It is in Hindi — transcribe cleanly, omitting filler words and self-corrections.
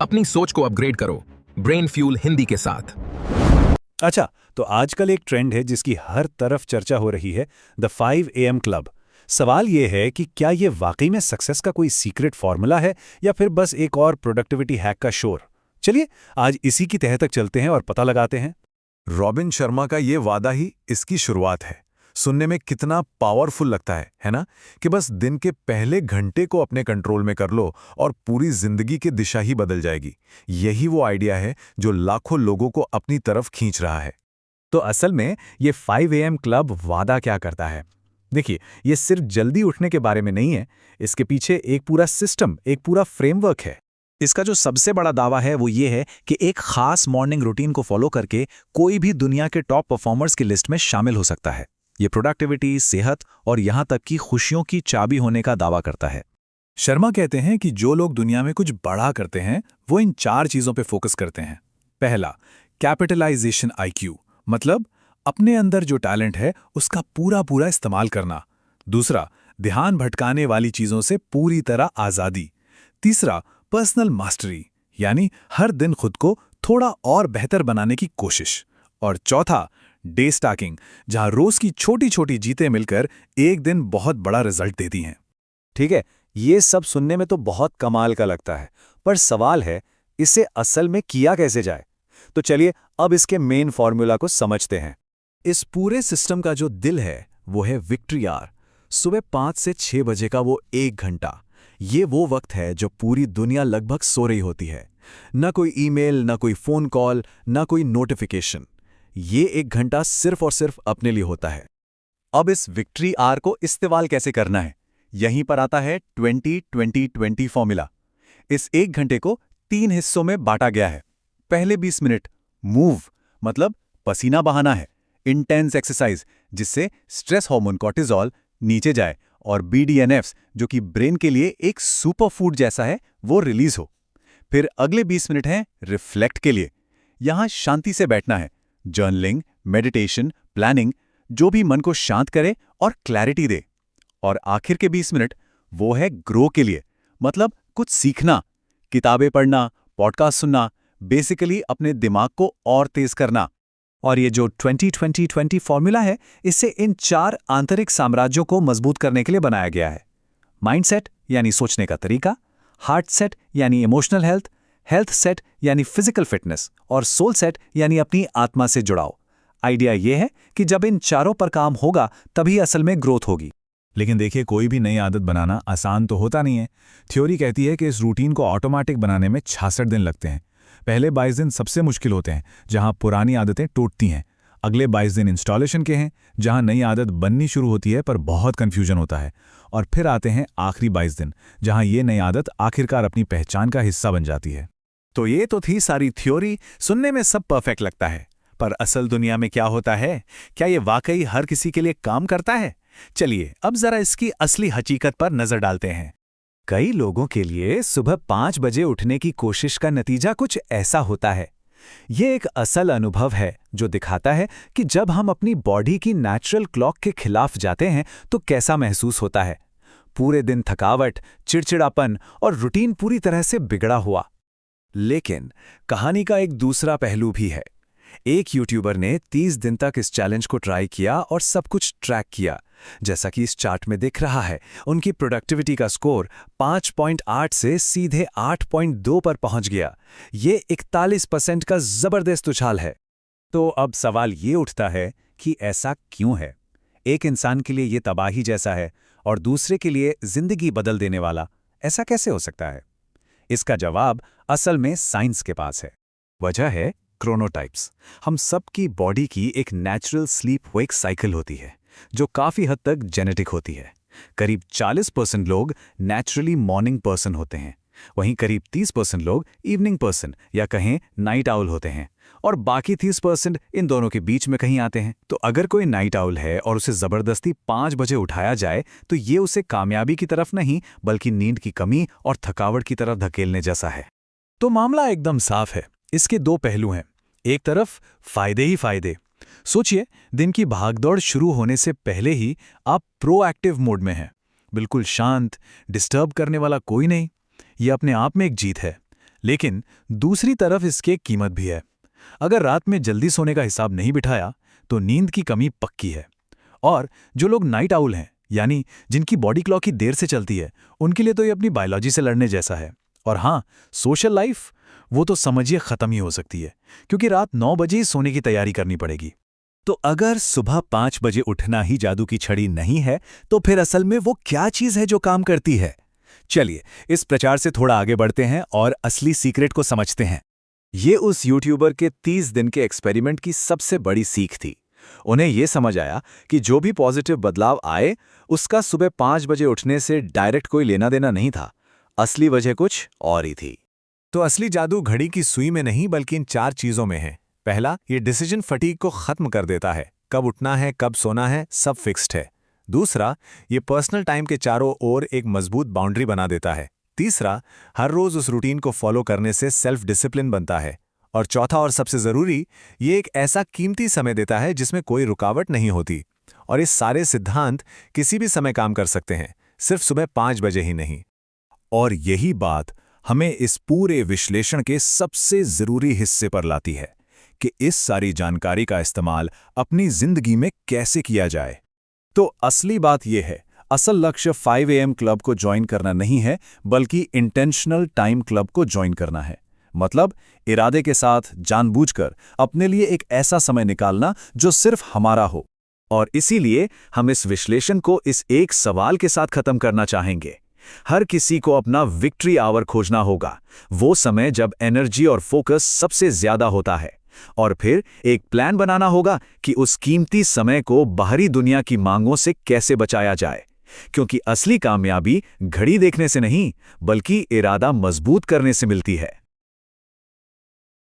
अपनी सोच को अपग्रेड करो ब्रेन फ्यूल हिंदी के साथ। अच्छा, तो आजकल एक ट्रेंड है जिसकी हर तरफ चर्चा हो रही है, द 5 AM क्लब। सवाल ये है कि क्या ये वाकई में सक्सेस का कोई सीक्रेट फॉर्मूला है या फिर बस एक और प्रोडक्टिविटी हैक का शोर। चलिए आज इसी की तह तक चलते हैं और पता लगाते हैं। रॉबिन शर्मा का ये वादा ही इसकी शुरुआत है। सुनने में कितना पावरफुल लगता है ना, कि बस दिन के पहले घंटे को अपने कंट्रोल में कर लो और पूरी जिंदगी की दिशा ही बदल जाएगी। यही वो आइडिया है जो लाखों लोगों को अपनी तरफ खींच रहा है। तो असल में ये 5 AM क्लब वादा क्या करता है? देखिए, ये सिर्फ जल्दी उठने के बारे में नहीं है, इसके पीछे एक पूरा सिस्टम, एक पूरा फ्रेमवर्क है। इसका जो सबसे बड़ा दावा है वो ये है कि एक खास मॉर्निंग रूटीन को फॉलो करके कोई भी दुनिया के टॉप परफॉर्मर्स की लिस्ट में शामिल हो सकता है। ये प्रोडक्टिविटी, सेहत और यहाँ तक कि खुशियों की चाबी होने का दावा करता है। शर्मा कहते हैं कि जो लोग दुनिया में कुछ बड़ा करते हैं वो इन 4 चीज़ों पे फोकस करते हैं। पहला, कैपिटलाइजेशन IQ, मतलब अपने अंदर जो टैलेंट है उसका पूरा पूरा इस्तेमाल करना। दूसरा, ध्यान भटकाने वाली चीज़ों से पूरी तरह आज़ादी। तीसरा, पर्सनल मास्टरी, यानी हर दिन खुद को थोड़ा और बेहतर बनाने की कोशिश। और चौथा, डे स्टैकिंग, जहां रोज की छोटी छोटी जीतें मिलकर एक दिन बहुत बड़ा रिजल्ट देती हैं। ठीक है, ये सब सुनने में तो बहुत कमाल का लगता है, पर सवाल है इसे असल में किया कैसे जाए। तो चलिए अब इसके मेन फॉर्मूला को समझते हैं। इस पूरे सिस्टम का जो दिल है वो है विक्ट्री आवर। सुबह 5 से 6 बजे का वो 1 घंटा, ये वो वक्त है जो पूरी दुनिया लगभग सो रही होती है। ना कोई ईमेल, ना कोई फोन कॉल, ना कोई नोटिफिकेशन। ये 1 घंटा सिर्फ और सिर्फ अपने लिए होता है। अब इस विक्ट्री आवर को इस्तेमाल कैसे करना है, यहीं पर आता है 20-20-20 फॉर्मूला। इस 1 घंटे को 3 हिस्सों में बांटा गया है। पहले 20 मिनट मूव, मतलब पसीना बहाना है, इंटेंस एक्सरसाइज जिससे स्ट्रेस हार्मोन कॉर्टिसोल नीचे जाए और BDNFs, जो कि ब्रेन के लिए एक सुपर फूड जैसा है, वो रिलीज हो। फिर अगले 20 मिनट हैं रिफ्लेक्ट के लिए। यहां शांति से बैठना है, जर्नलिंग, मेडिटेशन, प्लानिंग, जो भी मन को शांत करे और क्लैरिटी दे। और आखिर के 20 मिनट वो है ग्रो के लिए, मतलब कुछ सीखना, किताबें पढ़ना, पॉडकास्ट सुनना, बेसिकली अपने दिमाग को और तेज करना। और ये जो 20-20-20 फॉर्मूला है, इससे इन 4 आंतरिक साम्राज्यों को मजबूत करने के लिए बनाया गया है। माइंडसेट यानी सोचने का तरीका, हार्ट सेट यानी इमोशनल हेल्थ, हेल्थ सेट यानी फिजिकल फिटनेस, और सोल सेट यानी अपनी आत्मा से जुड़ाव। आइडिया यह है कि जब इन चारों पर काम होगा तभी असल में ग्रोथ होगी। लेकिन देखिए, कोई भी नई आदत बनाना आसान तो होता नहीं है। थ्योरी कहती है कि इस रूटीन को ऑटोमेटिक बनाने में 66 दिन लगते हैं। पहले 22 दिन सबसे मुश्किल होते हैं, जहां पुरानी आदतें टूटती हैं। अगले 22 दिन इंस्टॉलेशन के हैं, जहां नई आदत बननी शुरू होती है पर बहुत कन्फ्यूजन होता है। और फिर आते हैं आखिरी 22 दिन, जहां ये नई आदत आखिरकार अपनी पहचान का हिस्सा बन जाती है। तो ये तो थी सारी थ्योरी। सुनने में सब परफेक्ट लगता है, पर असल दुनिया में क्या होता है? क्या ये वाकई हर किसी के लिए काम करता है? चलिए अब जरा इसकी असली हकीकत पर नजर डालते हैं। कई लोगों के लिए सुबह 5 बजे उठने की कोशिश का नतीजा कुछ ऐसा होता है। ये एक असल अनुभव है जो दिखाता है कि जब हम अपनी बॉडी की नेचुरल क्लॉक के खिलाफ जाते हैं तो कैसा महसूस होता है। पूरे दिन थकावट, चिड़चिड़ापन और रूटीन पूरी तरह से बिगड़ा हुआ। लेकिन कहानी का एक दूसरा पहलू भी है। एक यूट्यूबर ने 30 दिन तक इस चैलेंज को ट्राई किया और सब कुछ ट्रैक किया। जैसा कि इस चार्ट में दिख रहा है, उनकी प्रोडक्टिविटी का स्कोर 5.8 से सीधे 8.2 पर पहुंच गया। ये 41% का जबरदस्त उछाल है। तो अब सवाल ये उठता है कि ऐसा क्यों है? एक इंसान के लिए ये तबाही जैसा है और दूसरे के लिए जिंदगी बदल देने वाला। ऐसा कैसे हो सकता है? इसका जवाब असल में साइंस के पास है। वजह है क्रोनोटाइप्स। हम सबकी बॉडी की एक नेचुरल स्लीप वेक साइकिल होती है जो काफी हद तक जेनेटिक होती है। करीब 40% लोग नेचुरली मॉर्निंग पर्सन होते हैं, वहीं करीब 30% लोग इवनिंग पर्सन या कहें नाइट आउल होते हैं, और बाकी 30% इन दोनों के बीच में कहीं आते हैं। तो अगर कोई नाइट आउल है और उसे जबरदस्ती 5 बजे उठाया जाए तो ये उसे कामयाबी की तरफ नहीं बल्कि नींद की कमी और थकावट की तरफ धकेलने जैसा है। तो मामला एकदम साफ है। इसके 2 पहलू हैं। एक तरफ फायदे ही फायदे। सोचिए, दिन की भागदौड़ शुरू होने से पहले ही आप प्रोएक्टिव मोड में हैं, बिल्कुल शांत, डिस्टर्ब करने वाला कोई नहीं। यह अपने आप में एक जीत है। लेकिन दूसरी तरफ इसकी एक कीमत भी है। अगर रात में जल्दी सोने का हिसाब नहीं बिठाया तो नींद की कमी पक्की है। और जो लोग नाइट आउल हैं, यानी जिनकी बॉडी क्लॉक ही देर से चलती है, उनके लिए तो ये अपनी बायोलॉजी से लड़ने जैसा है। और हाँ, सोशल लाइफ वो तो समझिए खत्म ही हो सकती है, क्योंकि रात 9 बजे ही सोने की तैयारी करनी पड़ेगी। तो अगर सुबह 5 बजे उठना ही जादू की छड़ी नहीं है, तो फिर असल में वो क्या चीज़ है जो काम करती है? चलिए इस प्रचार से थोड़ा आगे बढ़ते हैं और असली सीक्रेट को समझते हैं। ये उस यूट्यूबर के 30 दिन के एक्सपेरिमेंट की सबसे बड़ी सीख थी। उन्हें ये समझ आया कि जो भी पॉजिटिव बदलाव आए, उसका सुबह 5 बजे उठने से डायरेक्ट कोई लेना देना नहीं था। असली वजह कुछ और ही थी। तो असली जादू घड़ी की सुई में नहीं बल्कि इन 4 चीज़ों में है। पहला, ये डिसीजन फटीग को खत्म कर देता है। कब उठना है, कब सोना है, सब फिक्स्ड है। दूसरा, ये पर्सनल टाइम के चारों ओर एक मजबूत बाउंड्री बना देता है। तीसरा, हर रोज उस रूटीन को फॉलो करने से सेल्फ डिसिप्लिन बनता है। और चौथा और सबसे जरूरी, ये एक ऐसा कीमती समय देता है जिसमें कोई रुकावट नहीं होती। और इस सारे सिद्धांत किसी भी समय काम कर सकते हैं, सिर्फ सुबह 5 बजे ही नहीं। और यही बात हमें इस पूरे विश्लेषण के सबसे जरूरी हिस्से पर लाती है कि इस सारी जानकारी का इस्तेमाल अपनी जिंदगी में कैसे किया जाए। तो असली बात यह है, असल लक्ष्य 5 AM क्लब को ज्वाइन करना नहीं है, बल्कि इंटेंशनल टाइम क्लब को ज्वाइन करना है। मतलब इरादे के साथ जानबूझकर अपने लिए एक ऐसा समय निकालना जो सिर्फ हमारा हो। और इसीलिए हम इस विश्लेषण को इस एक सवाल के साथ खत्म करना चाहेंगे। हर किसी को अपना विक्ट्री आवर खोजना होगा, वो समय जब एनर्जी और फोकस सबसे ज्यादा होता है। और फिर एक प्लान बनाना होगा कि उस कीमती समय को बाहरी दुनिया की मांगों से कैसे बचाया जाए। क्योंकि असली कामयाबी घड़ी देखने से नहीं, बल्कि इरादा मजबूत करने से मिलती है।